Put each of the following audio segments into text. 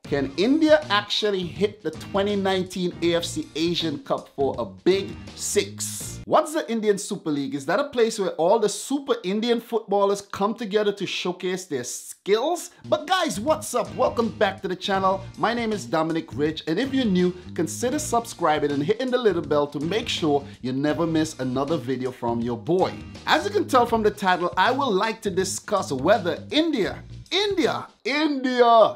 Can India actually hit the 2019 AFC Asian Cup for a big six? What's the Indian Super League? Is that a place where all the super Indian footballers come together to showcase their skills? But guys, what's up? Welcome back to the channel. My name is Dominic Rich, and if you're new, consider subscribing and hitting the little bell to make sure you never miss another video from your boy. As you can tell from the title, I would like to discuss whether India,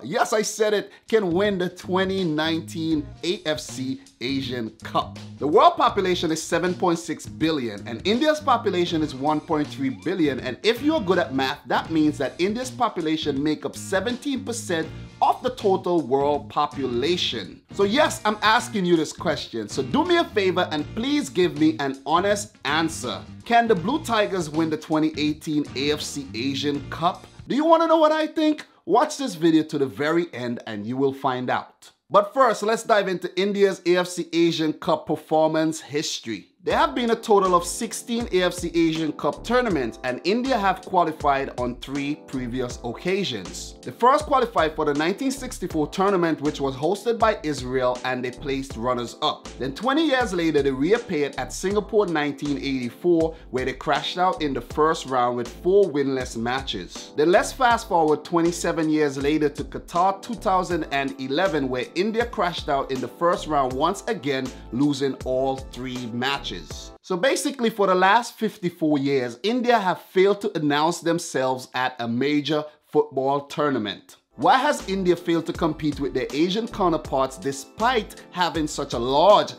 yes, I said it, can win the 2019 AFC Asian Cup. The world population is 7.6 billion and India's population is 1.3 billion. And if you're good at math, that means that India's population make up 17% of the total world population. So yes, I'm asking you this question. So do me a favor and please give me an honest answer. Can the Blue Tigers win the 2018 AFC Asian Cup? Do you want to know what I think? Watch this video to the very end and you will find out. But first, let's dive into India's AFC Asian Cup performance history. There have been a total of 16 AFC Asian Cup tournaments and India have qualified on 3 previous occasions. They first qualified for the 1964 tournament, which was hosted by Israel, and they placed runners-up. Then 20 years later, they reappeared at Singapore 1984, where they crashed out in the first round with 4 winless matches. Then let's fast forward 27 years later to Qatar 2011, where India crashed out in the first round once again, losing all 3 matches. So basically for the last 54 years, India have failed to announce themselves at a major football tournament. Why has India failed to compete with their Asian counterparts despite having such a large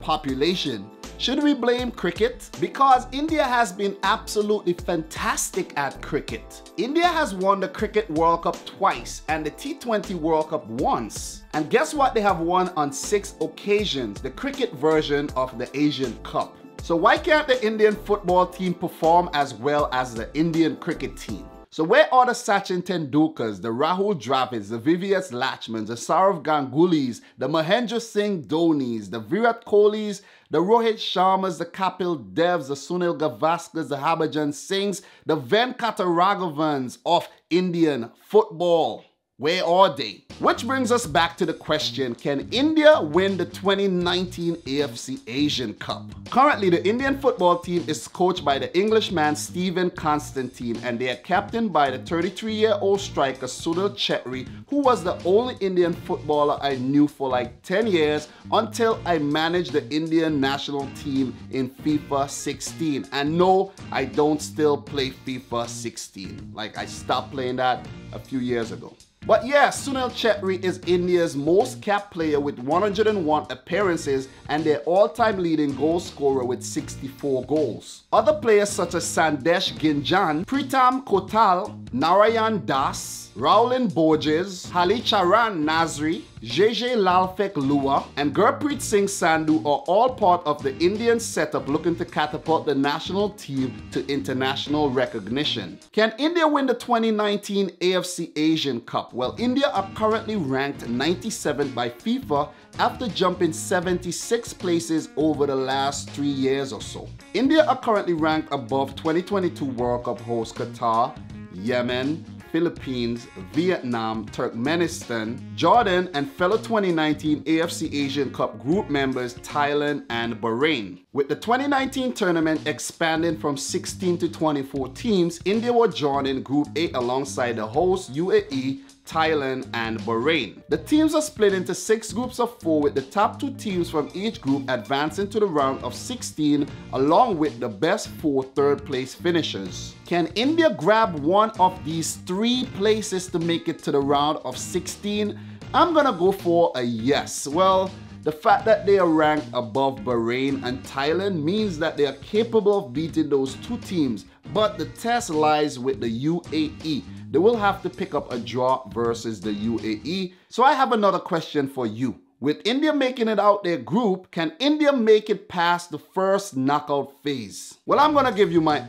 population? Should we blame cricket? Because India has been absolutely fantastic at cricket. India has won the Cricket World Cup twice and the T20 World Cup once. And guess what? They have won on 6 occasions, the cricket version of the Asian Cup. So why can't the Indian football team perform as well as the Indian cricket team? So where are the Sachin Tendulkars, the Rahul Dravids, the Vivian Lachmans, the Saurav Gangulys, the Mahendra Singh Dhonis, the Virat Kohlis, the Rohit Sharmas, the Kapil Devs, the Sunil Gavaskars, the Harbhajan Singhs, the Venkata Raghavans of Indian football? Where are they? Which brings us back to the question, can India win the 2019 AFC Asian Cup? Currently, the Indian football team is coached by the Englishman Stephen Constantine and they are captained by the 33-year-old striker Sunil Chhetri, who was the only Indian footballer I knew for like 10 years until I managed the Indian national team in FIFA 16. And no, I don't still play FIFA 16. Like I stopped playing that a few years ago. But yeah, Sunil Chhetri is India's most capped player with 101 appearances and their all-time leading goal scorer with 64 goals. Other players such as Sandesh Ginjan, Pritam Kotal, Narayan Das, Raulin Borges, Halicharan Nazri, JJ Lalfek Lua, and Gurpreet Singh Sandhu are all part of the Indian setup looking to catapult the national team to international recognition. Can India win the 2019 AFC Asian Cup? Well, India are currently ranked 97th by FIFA after jumping 76 places over the last 3 years or so. India are currently ranked above 2022 World Cup host Qatar, Yemen, Philippines, Vietnam, Turkmenistan, Jordan, and fellow 2019 AFC Asian Cup group members Thailand and Bahrain. With the 2019 tournament expanding from 16 to 24 teams, India will join in Group A alongside the hosts UAE, Thailand, and Bahrain. The teams are split into 6 groups of 4 with the top 2 teams from each group advancing to the round of 16 along with the best 4 third-place finishers. Can India grab one of these 3 places to make it to the round of 16? I'm gonna go for a yes. Well, the fact that they are ranked above Bahrain and Thailand means that they are capable of beating those 2 teams, but the test lies with the UAE. They will have to pick up a draw versus the UAE. So I have another question for you. With India making it out their group, can India make it past the first knockout phase? Well, I'm gonna give you my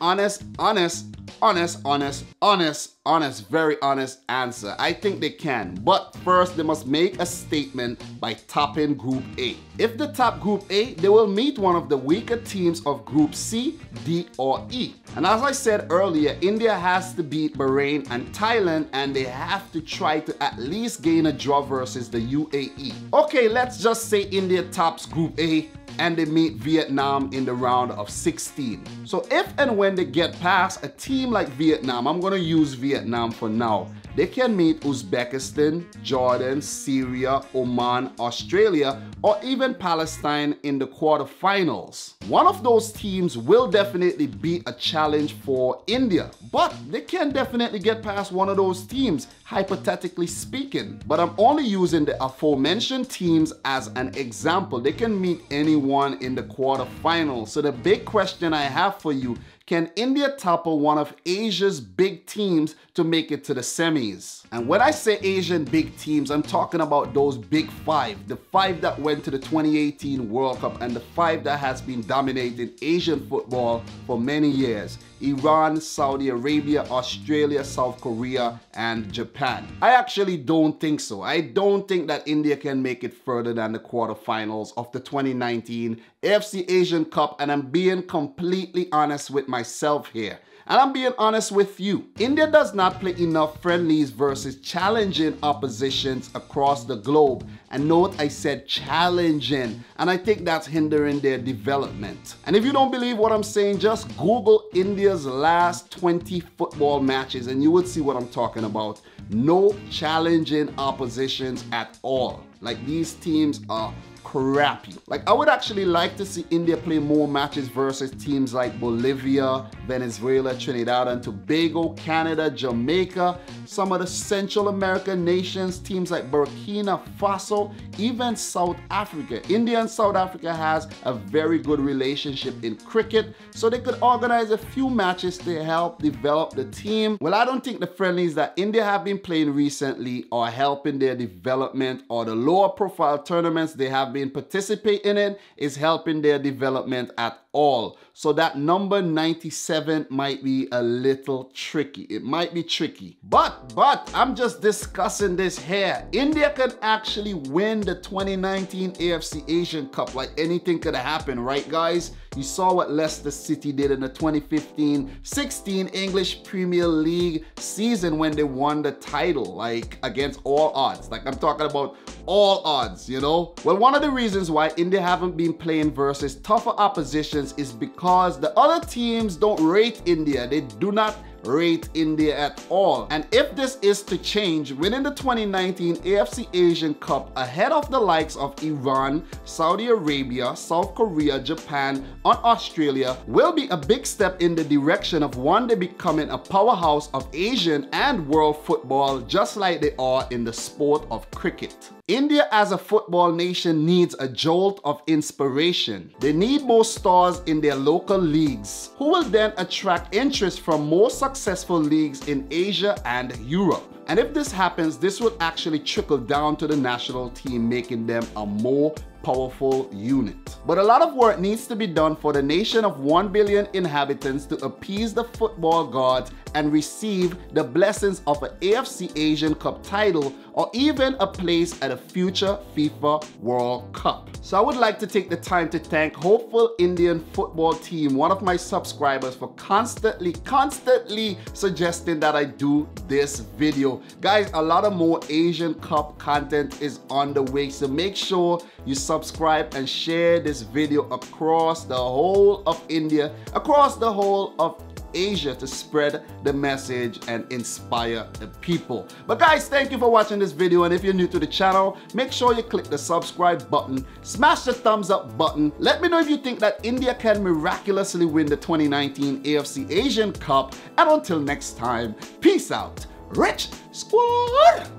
very honest answer. I think they can, but first they must make a statement by topping Group A. If they top Group A, they will meet one of the weaker teams of Group C, D, or E. And as I said earlier, India has to beat Bahrain and Thailand, and they have to try to at least gain a draw versus the UAE. Okay, let's just say India tops Group A and they meet Vietnam in the round of 16. So if and when they get past a team like Vietnam, I'm gonna use Vietnam for now, they can meet Uzbekistan, Jordan, Syria, Oman, Australia, or even Palestine in the quarterfinals. One of those teams will definitely be a challenge for India, but they can definitely get past one of those teams, hypothetically speaking. But I'm only using the aforementioned teams as an example. They can meet anyone in the quarterfinals. So the big question I have for you, can India topple one of Asia's big teams to make it to the semis? And when I say Asian big teams, I'm talking about those big five. The five that went to the 2018 World Cup and the five that has been dominating Asian football for many years. Iran, Saudi Arabia, Australia, South Korea, and Japan. I actually don't think so. I don't think that India can make it further than the quarterfinals of the 2019 AFC Asian Cup, and I'm being completely honest with myself here. And I'm being honest with you. India does not play enough friendlies versus challenging oppositions across the globe. And note I said challenging, and I think that's hindering their development. And if you don't believe what I'm saying, just Google India's last 20 football matches and you will see what I'm talking about. No challenging oppositions at all. Like, these teams are crappy. Like, I would actually like to see India play more matches versus teams like Bolivia, Venezuela, Trinidad and Tobago, Canada, Jamaica, some of the Central American nations, teams like Burkina Faso, even South Africa. India and South Africa has a very good relationship in cricket, so they could organize a few matches to help develop the team. Well, I don't think the friendlies that India have been playing recently are helping their development, or the lower profile tournaments they have been participating in is helping their development at all. So that number 97 might be a little tricky. It might be tricky. But I'm just discussing this here. India can actually win the 2019 AFC Asian Cup. Like, anything could happen, right guys? You saw what Leicester City did in the 2015-16 English Premier League season when they won the title, like, against all odds. Like, I'm talking about all odds, you know? Well, one of the reasons why India haven't been playing versus tougher oppositions is because the other teams don't rate India. They do not rate India at all. And if this is to change, winning the 2019 AFC Asian Cup ahead of the likes of Iran, Saudi Arabia, South Korea, Japan, and Australia will be a big step in the direction of one day becoming a powerhouse of Asian and world football, just like they are in the sport of cricket. India as a football nation needs a jolt of inspiration. They need more stars in their local leagues, who will then attract interest from more successful leagues in Asia and Europe. And if this happens, this will actually trickle down to the national team, making them a more powerful unit. But a lot of work needs to be done for the nation of 1 billion inhabitants to appease the football gods and receive the blessings of an AFC Asian Cup title, or even a place at a future FIFA World Cup. So I would like to take the time to thank Hopeful Indian Football Team, one of my subscribers, for constantly suggesting that I do this video. Guys, a lot of more Asian Cup content is on the way, so make sure you subscribe and share this video across the whole of India, across the whole of Asia, to spread the message and inspire the people. But guys, thank you for watching this video, and if you're new to the channel, make sure you click the subscribe button, smash the thumbs up button. Let me know if you think that India can miraculously win the 2019 AFC Asian Cup, and until next time, peace out, Rich Squad!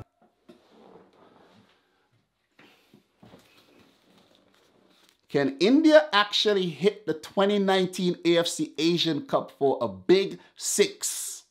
Can India actually hit the 2019 AFC Asian Cup for a big 6?